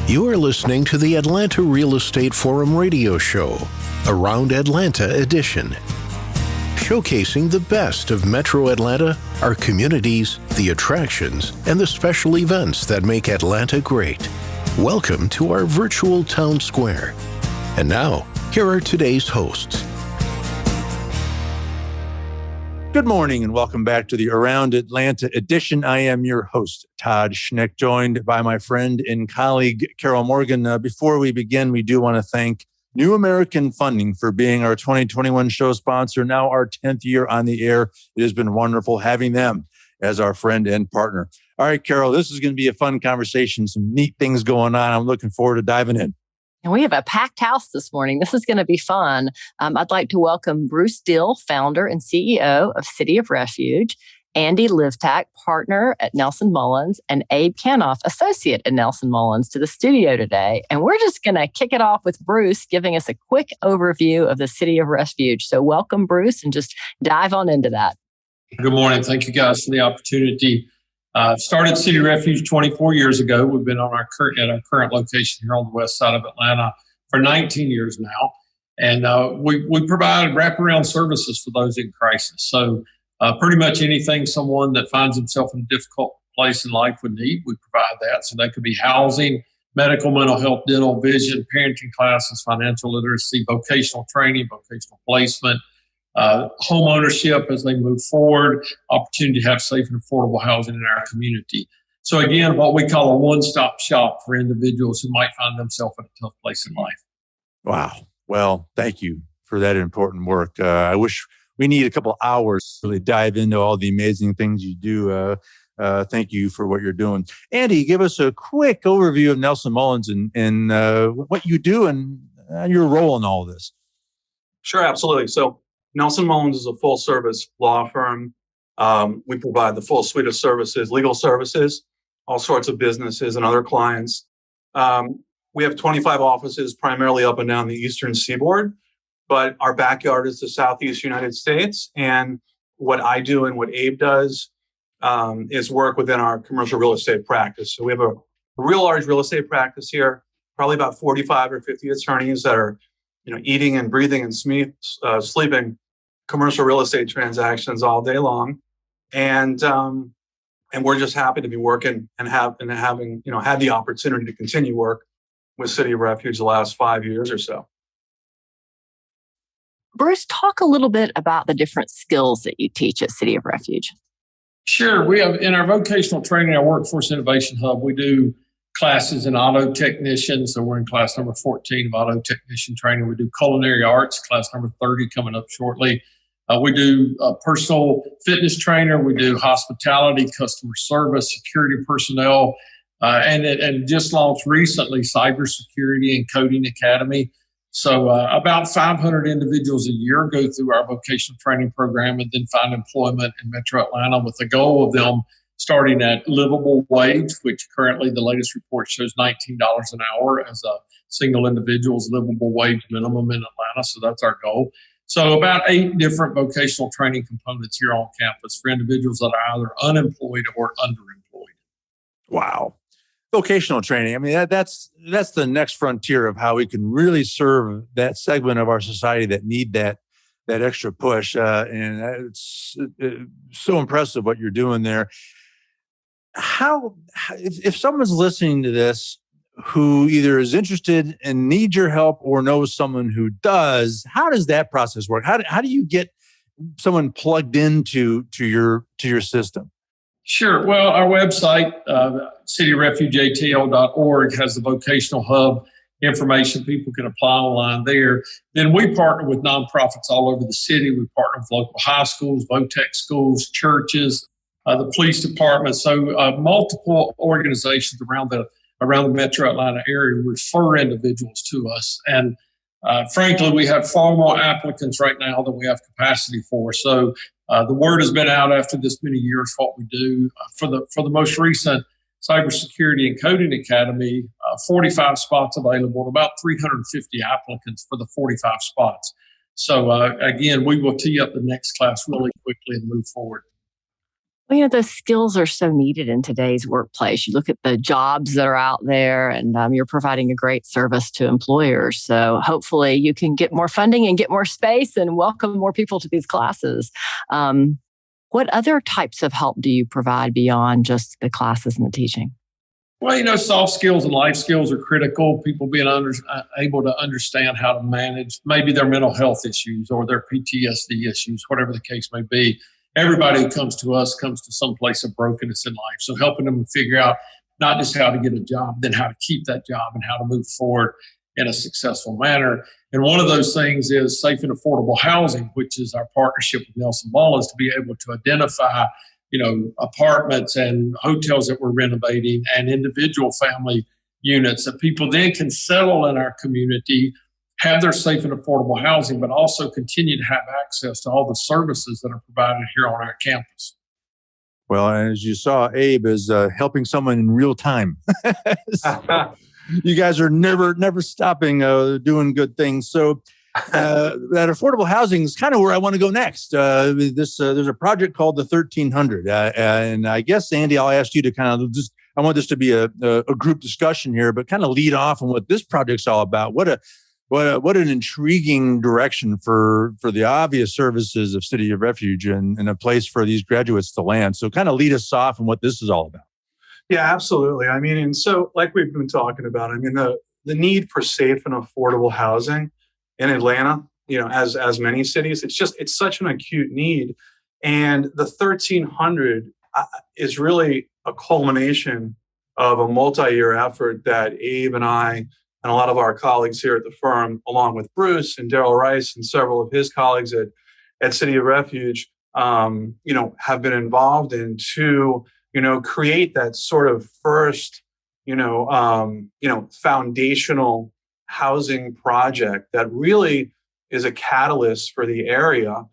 You are listening to the Atlanta Real Estate Forum radio show, Around Atlanta edition, showcasing the best of Metro Atlanta, our communities, the attractions, and the special events that make Atlanta great. Welcome to our virtual town square. And now, here are today's hosts. Good morning and welcome back to the Around Atlanta edition. I am your host, Todd Schnick, joined by my friend and colleague, Carol Morgan. Before we begin, we do want to thank New American Funding for being our 2021 show sponsor, now our 10th year on the air. It has been wonderful having them as our friend and partner. All right, Carol, this is going to be a fun conversation, some neat things going on. I'm looking forward to diving in. And we have a packed house this morning. This is going to be fun. I'd like to welcome Bruce Deel, founder and CEO of City of Refuge, Andy Litvak, partner at Nelson Mullins, and Abe Kannof, associate at Nelson Mullins, to the studio today. And we're just going to kick it off with Bruce giving us a quick overview of the City of Refuge. So welcome, Bruce, and just dive on into that. Good morning. Thank you guys for the opportunity. Started City Refuge 24 years ago. We've been on our current location here on the west side of Atlanta for 19 years now. And we provide wraparound services for those in crisis. So pretty much anything someone that finds himself in a difficult place in life would need, we provide that. So that could be housing, medical, mental health, dental, vision, parenting classes, financial literacy, vocational training, vocational placement, home ownership as they move forward, opportunity to have safe and affordable housing in our community. So again, what we call a one-stop shop for individuals who might find themselves in a tough place in life. Wow. Well, thank you for that important work. I wish we need a couple hours to really dive into all the amazing things you do. Thank you for what you're doing. Andy, give us a quick overview of Nelson Mullins and what you do and your role in all of this. Sure, absolutely. So Nelson Mullins is a full-service law firm. We provide the full suite of services, legal services, all sorts of businesses and other clients. We have 25 offices primarily up and down the eastern seaboard, but our backyard is the southeast United States. And what I do and what Abe does is work within our commercial real estate practice. So we have a real large real estate practice here, probably about 45 or 50 attorneys that are eating and breathing and sleeping commercial real estate transactions all day long, and we're just happy to be working and having had the opportunity to continue work with City of Refuge the last 5 years or so. Bruce, talk a little bit about the different skills that you teach at City of Refuge. Sure. We have in our vocational training, our Workforce Innovation Hub, we do classes in auto technician. So we're in class number 14 of auto technician training. We do culinary arts, class number 30 coming up shortly. We do personal fitness trainer. We do hospitality, customer service, security personnel, and just launched recently cybersecurity and coding academy. So about 500 individuals a year go through our vocational training program and then find employment in Metro Atlanta with the goal of them starting at livable wage, which currently the latest report shows $19 an hour as a single individual's livable wage minimum in Atlanta. So that's our goal. So about 8 different vocational training components here on campus for individuals that are either unemployed or underemployed. Wow. Vocational training. I mean, that's the next frontier of how we can really serve that segment of our society that need that extra push. And it's so impressive what you're doing there. If someone's listening to this who either is interested and needs your help or knows someone who does, how does that process work? How do you get someone plugged into your system? Sure. Well, our website, cityrefugeatl.org, has the vocational hub information. People can apply online there. Then we partner with nonprofits all over the city. We partner with local high schools, VOTEC schools, churches, the police department. So multiple organizations around the Metro Atlanta area refer individuals to us. And frankly, we have far more applicants right now than we have capacity for. So the word has been out after this many years what we do. For the most recent Cybersecurity and Coding Academy, 45 spots available, and about 350 applicants for the 45 spots. So again, we will tee up the next class really quickly and move forward. Well, those skills are so needed in today's workplace. You look at the jobs that are out there, and you're providing a great service to employers. So hopefully you can get more funding and get more space and welcome more people to these classes. What other types of help do you provide beyond just the classes and the teaching? Well, soft skills and life skills are critical. People being able to understand how to manage maybe their mental health issues or their PTSD issues, whatever the case may be. Everybody who comes to us comes to some place of brokenness in life. So helping them figure out not just how to get a job, then how to keep that job and how to move forward in a successful manner. And one of those things is safe and affordable housing, which is our partnership with Nelson Mullins to be able to identify apartments and hotels that we're renovating and individual family units that people then can settle in our community, have their safe and affordable housing, but also continue to have access to all the services that are provided here on our campus. Well, as you saw, Abe is helping someone in real time. So you guys are never stopping doing good things. So that affordable housing is kind of where I want to go next. There's a project called the 1300. And I guess, Andy, I'll ask you to kind of I want this to be a group discussion here, but kind of lead off on what this project's all about. What an intriguing direction for the obvious services of City of Refuge and a place for these graduates to land. So kind of lead us off on what this is all about. Yeah, absolutely. I mean, and so like we've been talking about, I mean, the need for safe and affordable housing in Atlanta, as many cities, it's such an acute need. And the 1300 is really a culmination of a multi-year effort that Abe and I and a lot of our colleagues here at the firm, along with Bruce and Daryl Rice and several of his colleagues at City of Refuge, have been involved in to, create that sort of first, foundational housing project that really is a catalyst for the area.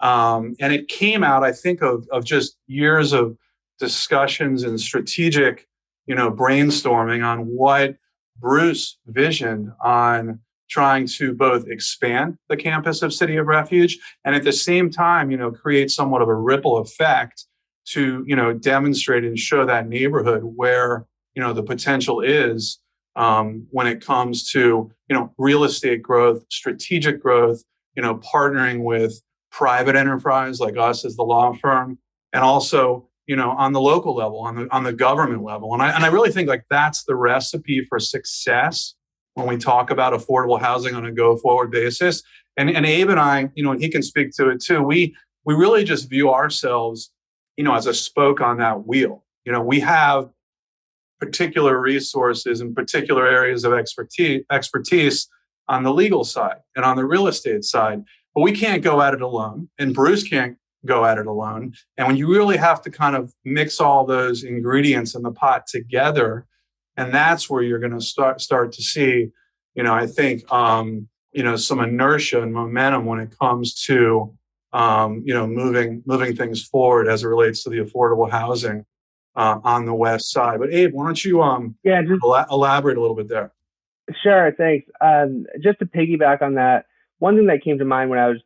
And it came out, I think, of just years of discussions and strategic, brainstorming on what Bruce visioned on trying to both expand the campus of City of Refuge and at the same time, create somewhat of a ripple effect to, demonstrate and show that neighborhood where, the potential is when it comes to, real estate growth, strategic growth, partnering with private enterprise like us as the law firm, and also, on the local level, on the government level. And I really think like that's the recipe for success when we talk about affordable housing on a go forward basis. And Abe and I, and he can speak to it too. We really just view ourselves, as a spoke on that wheel. We have particular resources and particular areas of expertise on the legal side and on the real estate side, but we can't go at it alone. And Bruce can't go at it alone. And when you really have to kind of mix all those ingredients in the pot together, and that's where you're going to start to see, I think, some inertia and momentum when it comes to, moving things forward as it relates to the affordable housing on the west side. But Abe, why don't you elaborate a little bit there? Sure, thanks. Just to piggyback on that, one thing that came to mind when I was,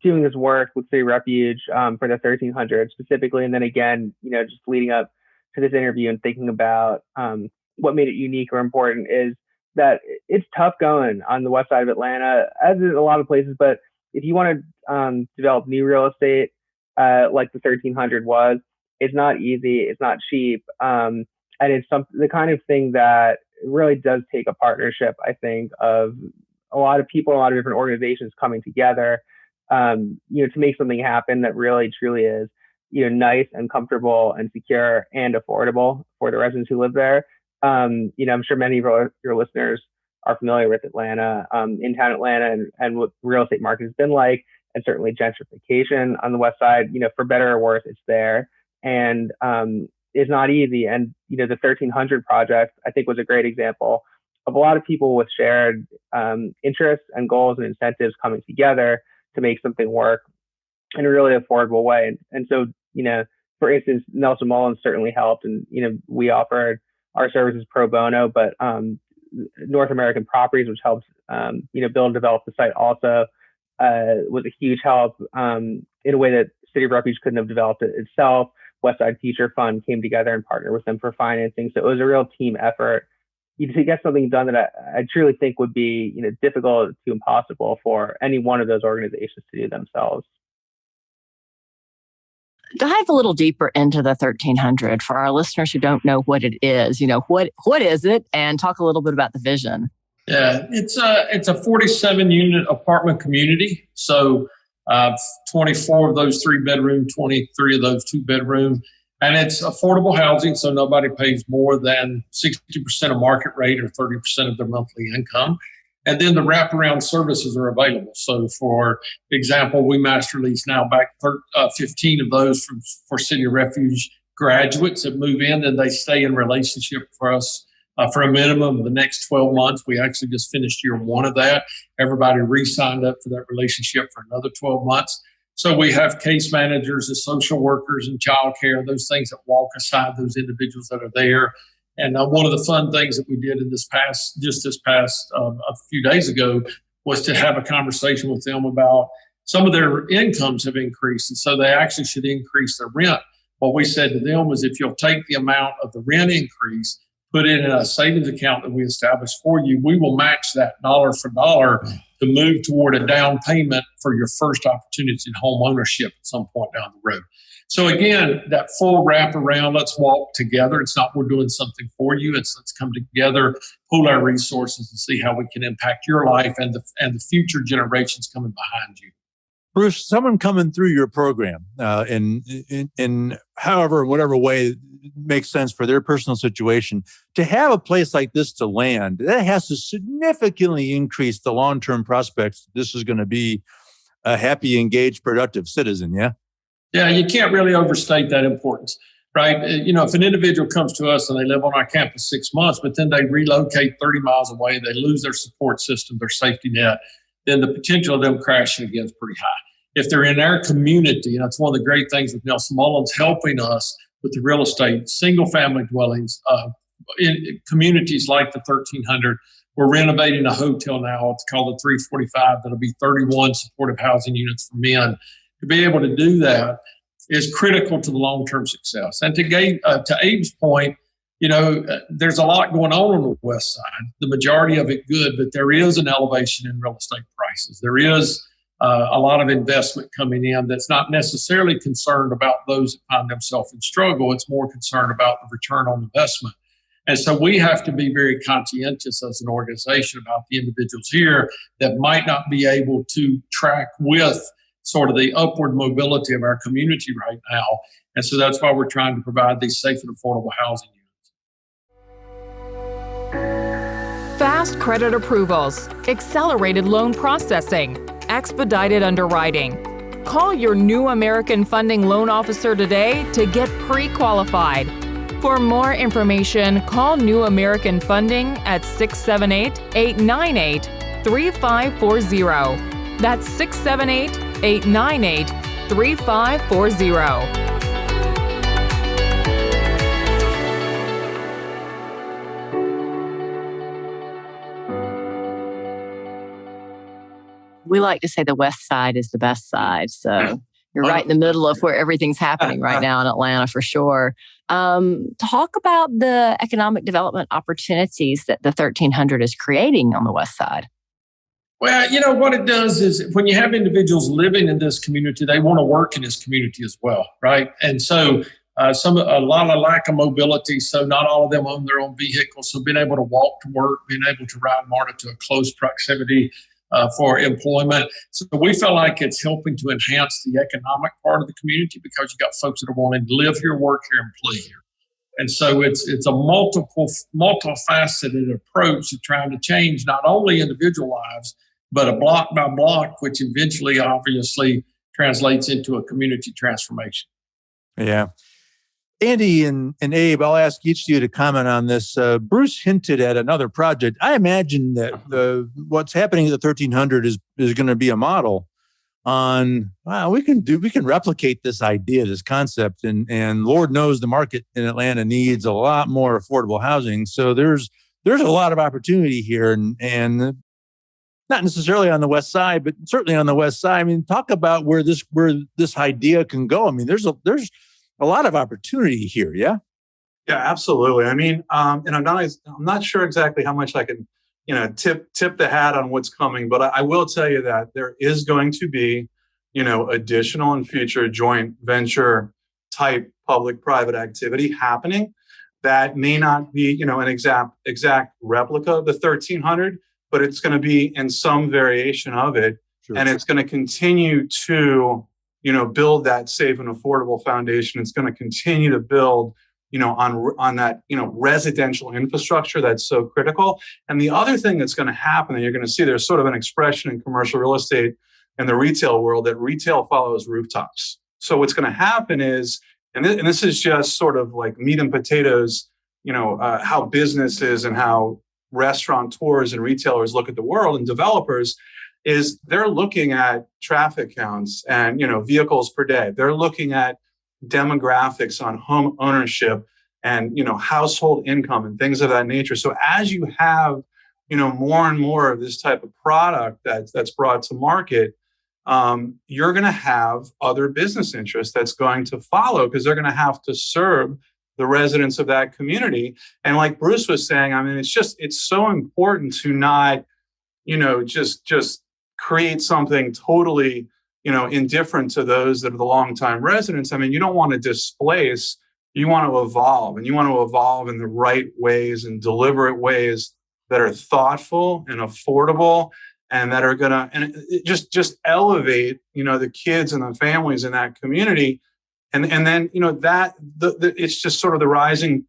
doing this work with City Refuge for the 1300 specifically, and then again, just leading up to this interview and thinking about what made it unique or important is that it's tough going on the west side of Atlanta, as in a lot of places. But if you want to develop new real estate like the 1300 was, it's not easy, it's not cheap, and it's the kind of thing that really does take a partnership, I think, of a lot of people, a lot of different organizations coming together, to make something happen that really truly is, nice and comfortable and secure and affordable for the residents who live there. I'm sure many of your listeners are familiar with Atlanta, in town Atlanta, and what real estate market has been like, and certainly gentrification on the west side, for better or worse, it's there. And it's not easy. And, the 1300 project, I think, was a great example of a lot of people with shared interests and goals and incentives coming together to make something work in a really affordable way. And so, for instance, Nelson Mullins certainly helped, and, we offered our services pro bono, but North American Properties, which helped, build and develop the site also, was a huge help in a way that City of Refuge couldn't have developed it itself. Westside Teacher Fund came together and partnered with them for financing. So it was a real team effort to get something done that I truly think would be, difficult to impossible for any one of those organizations to do themselves. Dive a little deeper into the 1300 for our listeners who don't know what it is. What is it? And talk a little bit about the vision. Yeah, it's a 47 unit apartment community. So 24 of those 3-bedroom, 23 of those 2-bedroom. And it's affordable housing, so nobody pays more than 60% of market rate or 30% of their monthly income. And then the wraparound services are available. So for example, we master lease now back 15 of those for City of Refuge graduates that move in, and they stay in relationship for us for a minimum of the next 12 months. We actually just finished year 1 of that. Everybody re-signed up for that relationship for another 12 months. So we have case managers and social workers and childcare, those things that walk aside those individuals that are there. And one of the fun things that we did in this past a few days ago was to have a conversation with them about some of their incomes have increased. And so they actually should increase their rent. What we said to them was, if you'll take the amount of the rent increase, put it in a savings account that we established for you, we will match that dollar for dollar to move toward a down payment for your first opportunity in home ownership at some point down the road. So again, that full wrap around, let's walk together. It's not we're doing something for you. It's let's come together, pool our resources, and see how we can impact your life and the future generations coming behind you. Bruce, someone coming through your program in however, whatever way makes sense for their personal situation, to have a place like this to land, that has to significantly increase the long-term prospects. This is going to be a happy, engaged, productive citizen, yeah? Yeah, you can't really overstate that importance, right? If an individual comes to us and they live on our campus 6 months, but then they relocate 30 miles away, they lose their support system, their safety net, then the potential of them crashing again is pretty high. If they're in our community, and that's one of the great things with Nelson Mullins helping us with the real estate, single family dwellings, in communities like the 1300, we're renovating a hotel now. It's called the 345. That'll be 31 supportive housing units for men. To be able to do that is critical to the long-term success. And to Abe's point, there's a lot going on the west side, the majority of it good, but there is an elevation in real estate prices. There is a lot of investment coming in that's not necessarily concerned about those that find themselves in struggle. It's more concerned about the return on investment. And so we have to be very conscientious as an organization about the individuals here that might not be able to track with sort of the upward mobility of our community right now. And so that's why we're trying to provide these safe and affordable housing units. Fast credit approvals, accelerated loan processing, expedited underwriting. Call your New American Funding loan officer today to get pre-qualified. For more information, call New American Funding at 678-898-3540. That's 678-898-3540. We like to say the west side is the best side. So you're right in the middle of where everything's happening right now in Atlanta for sure. Talk about the economic development opportunities that the 1300 is creating on the west side. Well, what it does is when you have individuals living in this community, they want to work in this community as well, right? And so a lot of lack of mobility, so not all of them own their own vehicles. So being able to walk to work, being able to ride MARTA to a close proximity for employment. So we feel like it's helping to enhance the economic part of the community because you got folks that are wanting to live here, work here, and play here. And so it's a multifaceted approach to trying to change not only individual lives, but a block by block, which eventually obviously translates into a community transformation. Yeah. Andy and Abe, I'll ask each of you to comment on this. Bruce hinted at another project. I imagine that what's happening at the 1300 is going to be a model on, wow, we can replicate this idea, this concept, and Lord knows the market in Atlanta needs a lot more affordable housing. So there's a lot of opportunity here, and not necessarily on the West Side, but certainly on the West Side. I mean, talk about where this idea can go. I mean, there's a lot of opportunity here. Yeah. Yeah, absolutely. I mean, and I'm not sure exactly how much I can, tip the hat on what's coming, but I will tell you that there is going to be, additional and future joint venture type public-private activity happening that may not be, an exact replica of the 1300, but it's going to be in some variation of it. Sure. And it's going to continue to, build that safe and affordable foundation. It's going to continue to build, on that, residential infrastructure that's so critical. And the other thing that's going to happen, and you're going to see there's sort of an expression in commercial real estate and the retail world that retail follows rooftops. So what's going to happen is, and this is just sort of like meat and potatoes, how businesses and how restaurateurs and retailers look at the world and developers is they're looking at traffic counts and, vehicles per day. They're looking at demographics on home ownership and, household income and things of that nature. So as you have, more and more of this type of product that's brought to market, you're going to have other business interests that's going to follow because they're going to have to serve the residents of that community. And like Bruce was saying, I mean, it's so important to not, just create something totally, indifferent to those that are the longtime residents. I mean, you don't want to displace, you want to evolve, and you want to evolve in the right ways and deliberate ways that are thoughtful and affordable and that are going to just elevate, the kids and the families in that community. And then, it's just sort of the rising,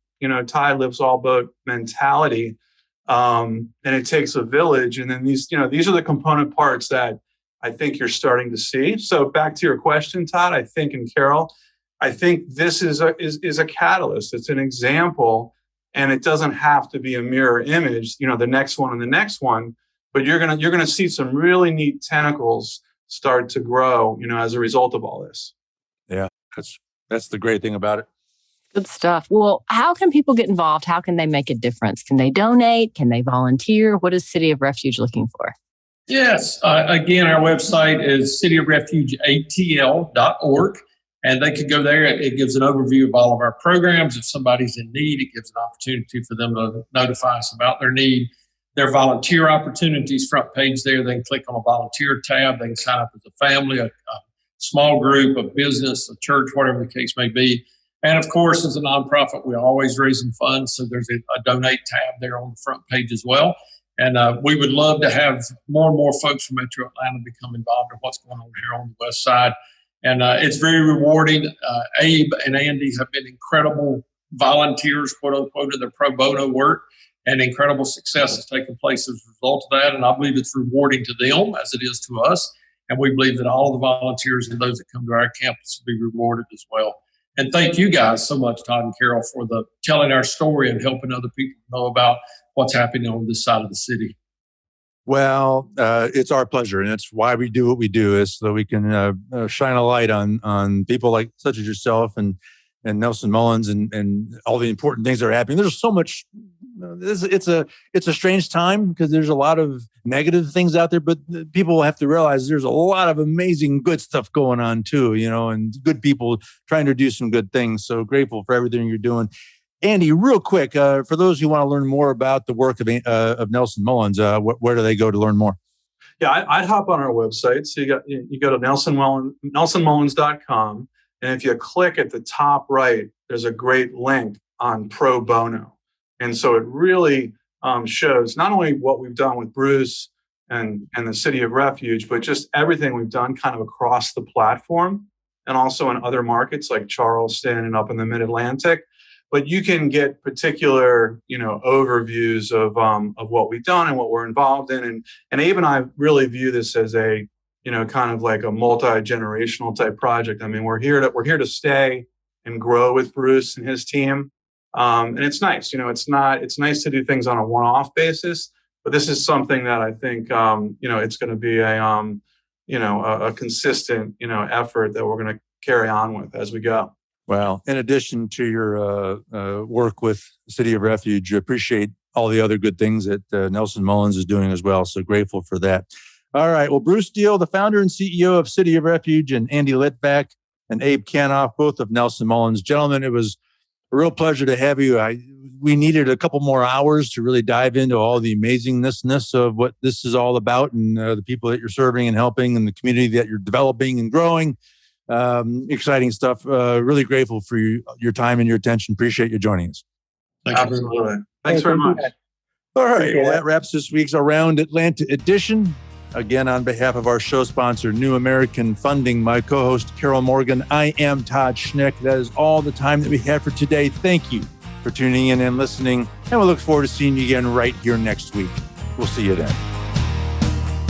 tide lifts all boat mentality. And it takes a village. And then these are the component parts that I think you're starting to see. So back to your question, Todd, I think, and Carol, I think this is a catalyst. It's an example, and it doesn't have to be a mirror image, the next one and the next one, but you're gonna see some really neat tentacles start to grow, as a result of all this. Yeah, that's the great thing about it. Good stuff. Well, how can people get involved? How can they make a difference? Can they donate? Can they volunteer? What is City of Refuge looking for? Yes. Again, our website is cityofrefugeatl.org, and they could go there. It gives an overview of all of our programs. If somebody's in need, it gives an opportunity for them to notify us about their need. Their volunteer opportunities, front page there, they can click on a volunteer tab. They can sign up as a family, a small group, a business, a church, whatever the case may be. And of course, as a nonprofit, we're always raising funds. So there's a donate tab there on the front page as well. And we would love to have more and more folks from Metro Atlanta become involved in what's going on here on the West Side. And it's very rewarding. Abe and Andy have been incredible volunteers, quote unquote, in their pro bono work, and incredible success has taken place as a result of that. And I believe it's rewarding to them as it is to us. And we believe that all of the volunteers and those that come to our campus will be rewarded as well. And thank you guys so much, Todd and Carol, for telling our story and helping other people know about what's happening on this side of the city. Well, it's our pleasure, and that's why we do what we do, is so we can shine a light on people like such as yourself and Nelson Mullins and all the important things that are happening. There's so much. It's a strange time because there's a lot of negative things out there, but people have to realize there's a lot of amazing good stuff going on too, and good people trying to do some good things. So grateful for everything you're doing. Andy, real quick, for those who want to learn more about the work of Nelson Mullins, where do they go to learn more? Yeah, I'd hop on our website. So you go to nelsonmullins.com, and if you click at the top right, there's a great link on pro bono. And so it really shows not only what we've done with Bruce and the City of Refuge, but just everything we've done kind of across the platform and also in other markets like Charleston and up in the Mid-Atlantic. But you can get particular, overviews of what we've done and what we're involved in. And Abe and I really view this as a, kind of like a multi-generational type project. I mean, we're here to stay and grow with Bruce and his team. And it's nice, it's nice to do things on a one-off basis, but this is something that I think, it's going to be a consistent, effort that we're going to carry on with as we go. Well, in addition to your work with the City of Refuge, appreciate all the other good things that Nelson Mullins is doing as well. So grateful for that. All right. Well, Bruce Deel, the founder and CEO of City of Refuge, and Andy Litvak and Abe Kannof, both of Nelson Mullins. Gentlemen, it was a real pleasure to have you. We needed a couple more hours to really dive into all the amazingness of what this is all about, and the people that you're serving and helping, and the community that you're developing and growing. Exciting stuff. Really grateful for your time and your attention. Appreciate you joining us. Absolutely. Thanks very much. All right. Well, that wraps this week's Around Atlanta edition. Again, on behalf of our show sponsor, New American Funding, my co-host, Carol Morgan, I am Todd Schnick. That is all the time that we have for today. Thank you for tuning in and listening, and we look forward to seeing you again right here next week. We'll see you then.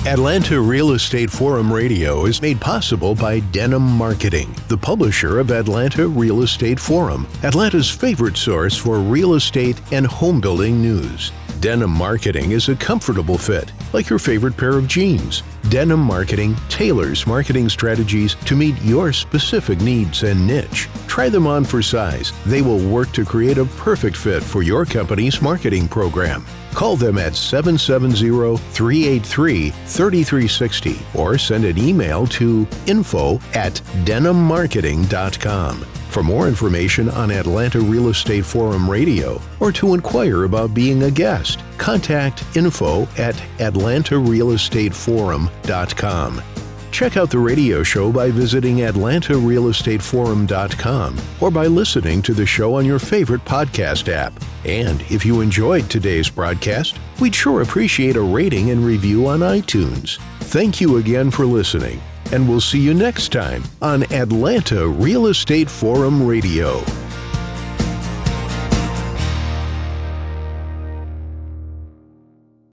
Atlanta Real Estate Forum Radio is made possible by Denim Marketing, the publisher of Atlanta Real Estate Forum, Atlanta's favorite source for real estate and home building news. Denim Marketing is a comfortable fit, like your favorite pair of jeans. Denim Marketing tailors marketing strategies to meet your specific needs and niche. Try them on for size. They will work to create a perfect fit for your company's marketing program. Call them at 770-383-3360 or send an email to info@denimmarketing.com. For more information on Atlanta Real Estate Forum Radio or to inquire about being a guest, contact info@atlantarealestateforum.com. Check out the radio show by visiting atlantarealestateforum.com or by listening to the show on your favorite podcast app. And if you enjoyed today's broadcast, we'd sure appreciate a rating and review on iTunes. Thank you again for listening, and we'll see you next time on Atlanta Real Estate Forum Radio.